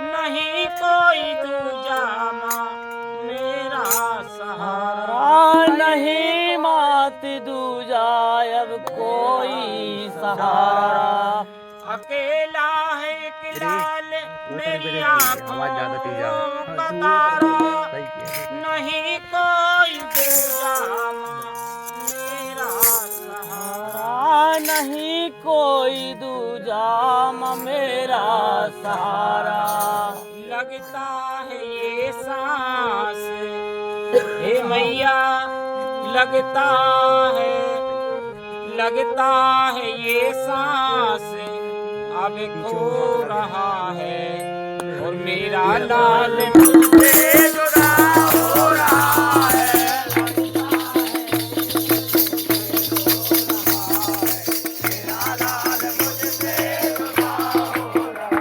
नहीं कोई दूजा माँ मेरा सहारा, नहीं मात दूजा अब कोई सहारा। अकेला है एक लाल मेरी आँखों का तारा, नहीं कोई दूजा माँ मेरा सहारा, नहीं कोई दूजा माँ मेरा सहारा। लगता है ये सांस हे मैया, लगता है ये सांस अब खो रहा है, और मेरा लाल मुझसे जुदा हो रहा है। मेरा लाल मुझसे जुदा हो रहा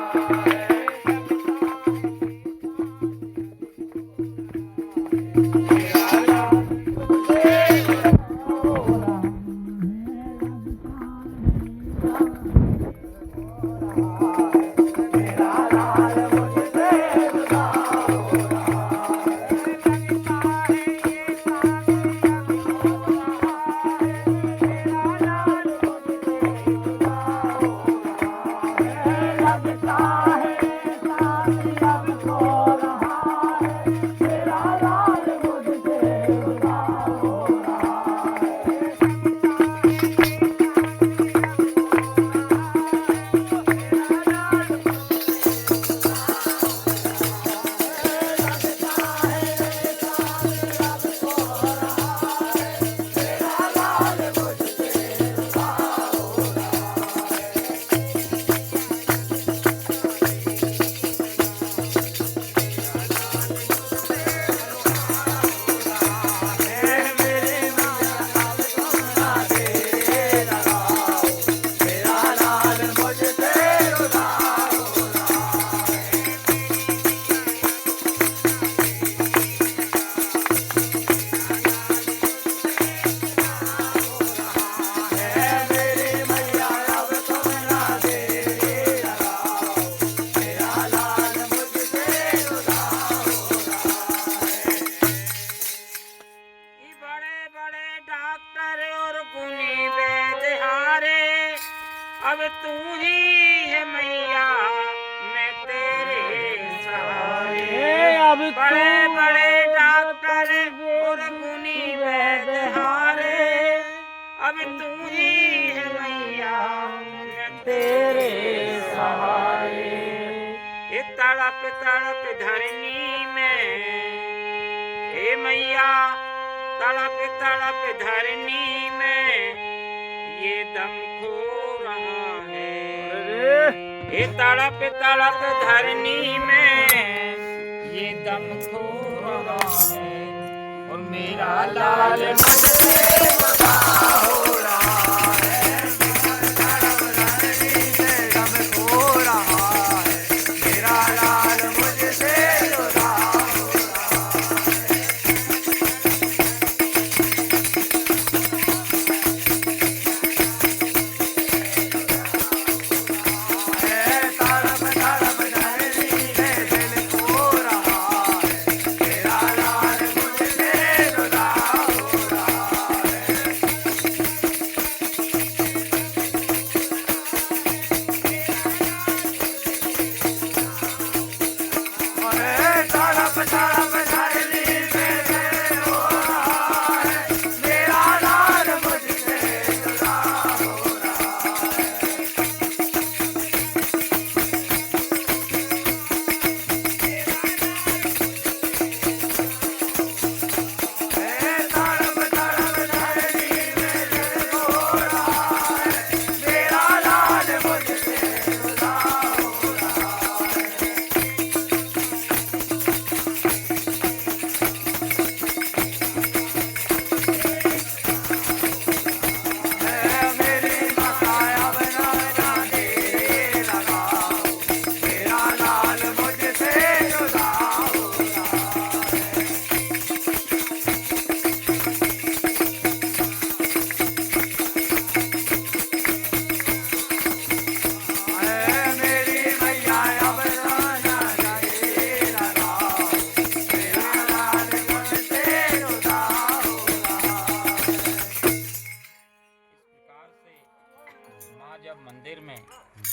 अब तू ही है मैया मैं तेरे सहारे। अब बड़े बड़े डॉक्टर और गुनी वैद्य हारे, अब तू ही है मैया मैं तेरे सहारे। ये तड़प तड़प धरनी में हे मैया, तड़प तड़प धरनी में ये दम खो रहा है। ये तड़प तड़प धरनी में ये दम खो रहा है, और मेरा लाल मुझसे जुदा हो रहा है। तड़प धरनी में दम खो रहा है, मेरा लाल मुझसे जुदा हो रहा है।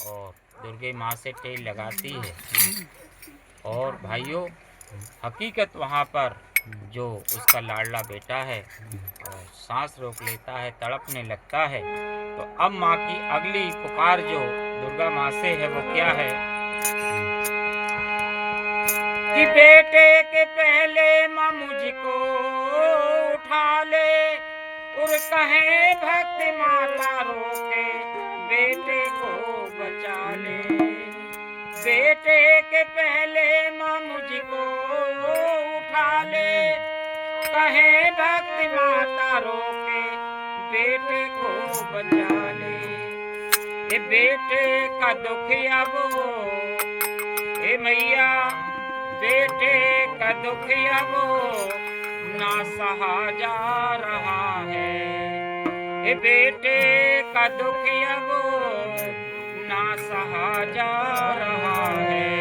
और दुर्गे माँ से टेल लगाती है। और भाइयों, हकीकत वहाँ पर जो उसका लाडला बेटा है और सांस रोक लेता है, तड़पने लगता है। तो अब माँ की अगली पुकार जो दुर्गा माँ से है वो क्या है कि बेटे के पहले माँ मुझको उठा ले और कहे भक्त माता रोके बेटे को बचा ले। बेटे के पहले माँ मुझको उठा ले, कहे भक्त माता रोके बेटे को बचा ले। ये बेटे का दुख अब ए मैया, बेटे का दुख अब ना सहा जा रहा है। ये बेटे का दुख अब ना सहा जा रहा है।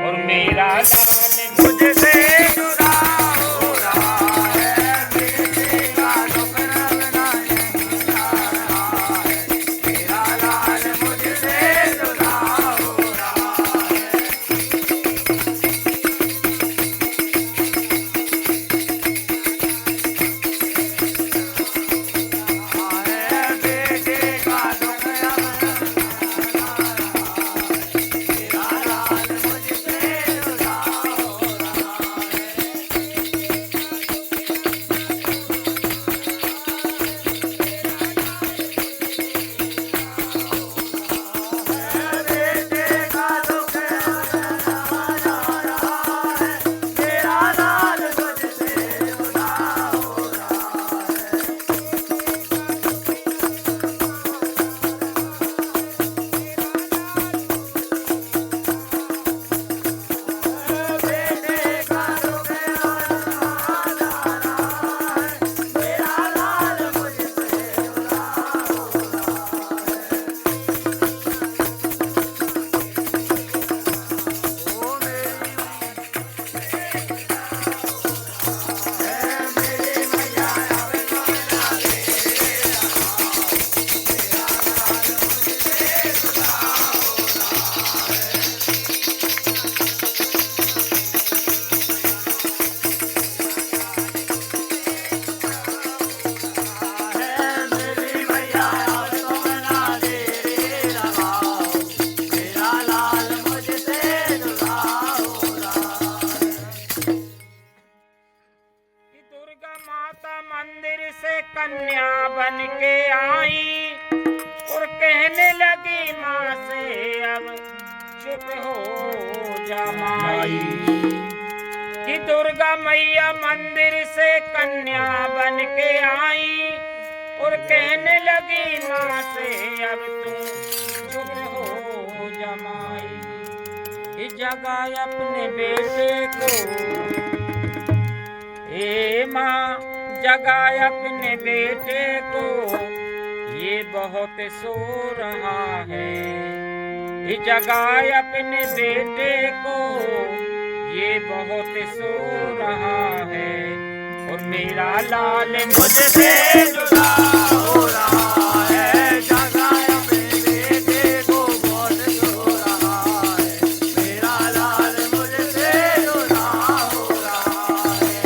और मेरा लाल मुझसे जुदा हो रहा है। बेटे का दुख अब ना सहा रहा है। मेरा लाल मुझसे जुदा हो रहा है। कन्या बन के आई और कहने लगी माँ से अब चुप हो जा माई। कि दुर्गा मैया मंदिर से कन्या बन के आई और कहने लगी माँ से अब तू चुप हो जा माई। इस जगह अपने बेटे को ए माँ, जगाए अपने बेटे को, ये बहुत सो रहा है। ये जगाए अपने बेटे को, ये बहुत सो रहा है। और मेरा लाल मुझसे जुदा हो रहा है। जगाए अपने बेटे को, बहुत सो रहा है। मेरा लाल मुझसे जुदा हो रहा है।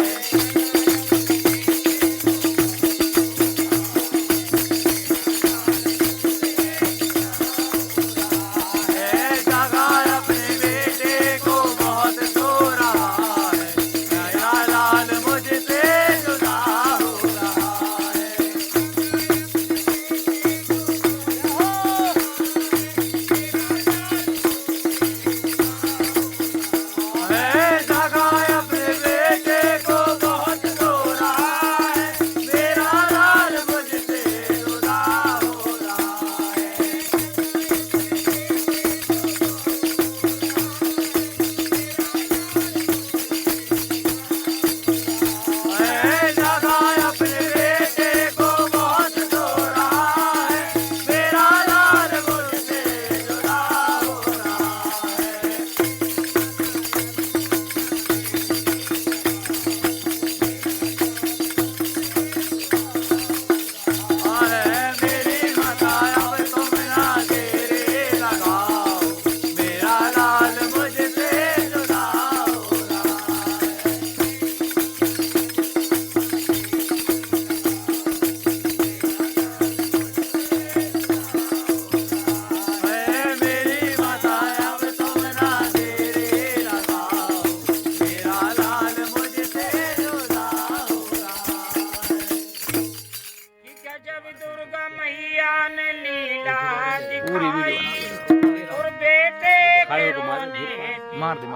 मार दे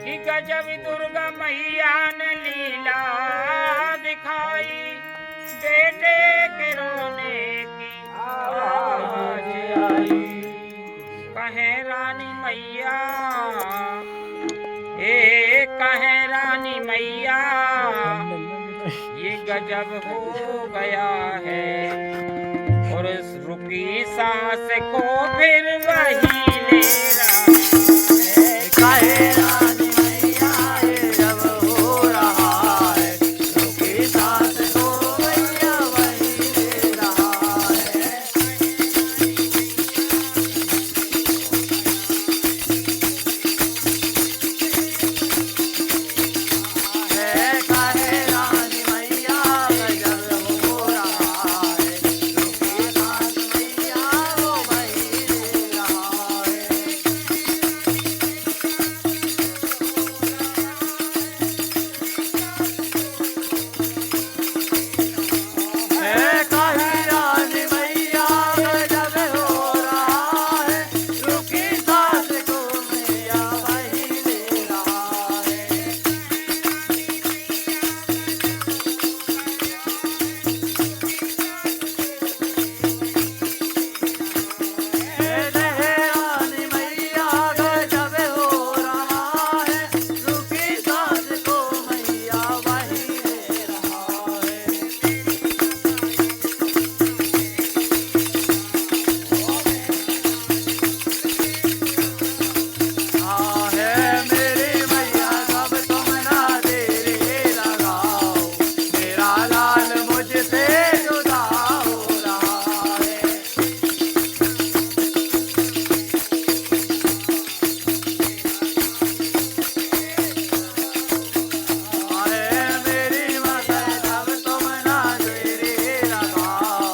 कि गजब दुर्गा मैया ने लीला दिखाई, बेटे के रोने की आवाज आई। कहे रानी मैया, कहे रानी मैया, ये गजब हो गया है। और इस रुकी सांस को फिर वही ले रहा है। कहे रानी मैया ये जब हो रहा है, रुकी सांस को मैया वही ले रहा है। कहे रानी मैया गजब हो रहा है, रुकी सांस मैया वो वही ले रहा है। कहे रानी मैया गजब हो रहा है, रुकी सांस को मैया वही ले रहा है। रानी मैया गजब हो रहा है, रुकी सांस को मैया वही ले रहा है। मेरी मैया कब तुम ना देरी लगाओ, मेरा लाल मुझसे जुदा हो रहा है। मेरी मैया कब तुम ना देरी लगाओ,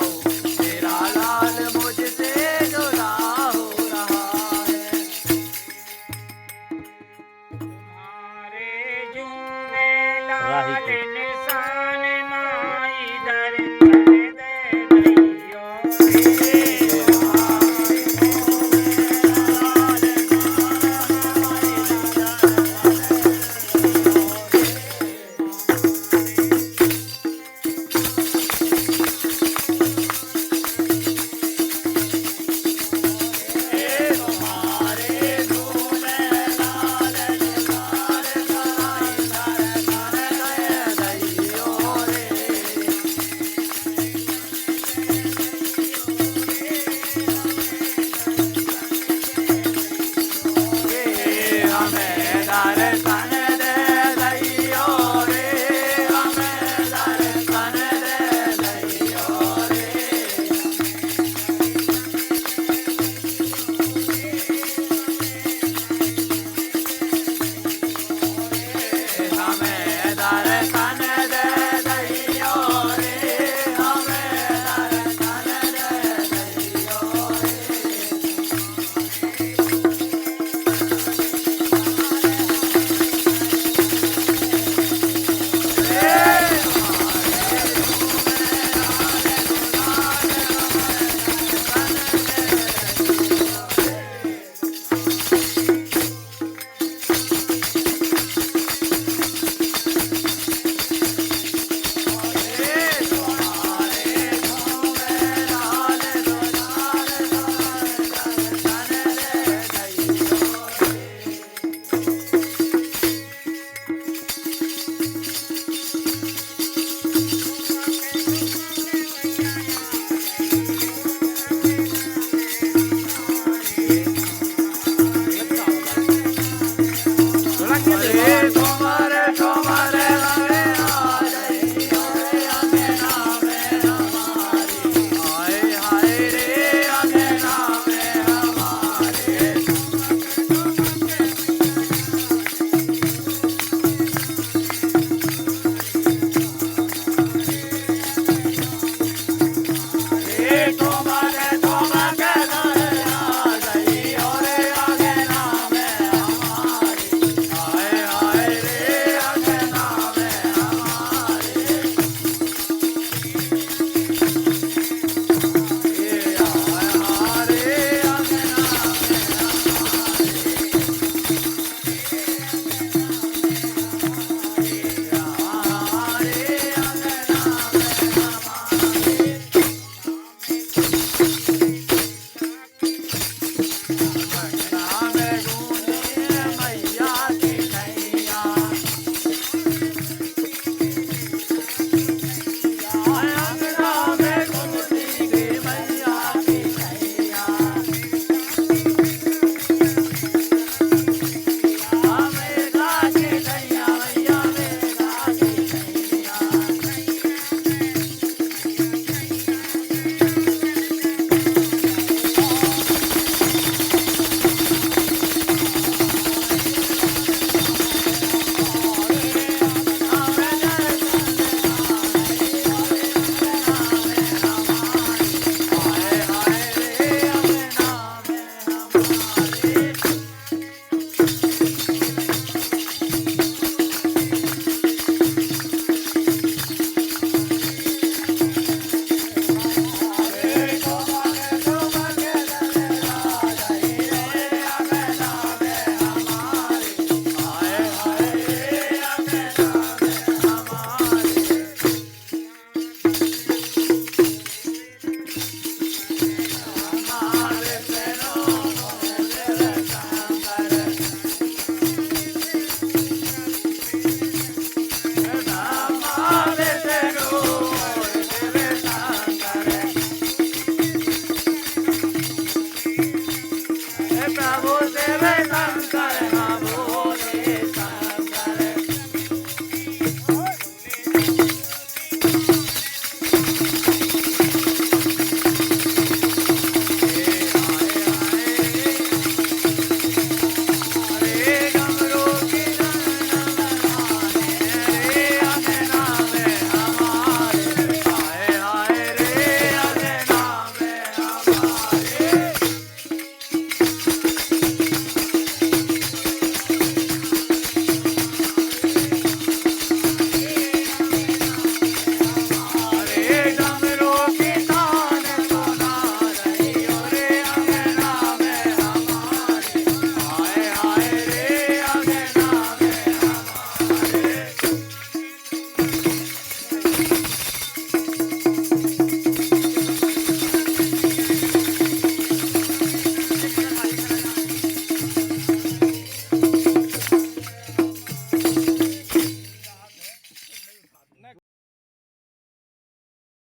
मेरा लाल मुझसे जुदा हो रहा है। तुम्हारे जुए लाल निशान माई दर कर दे दैयो तुम्हारे झूले लाल निशान कराई दर कर दे दैयो। ओ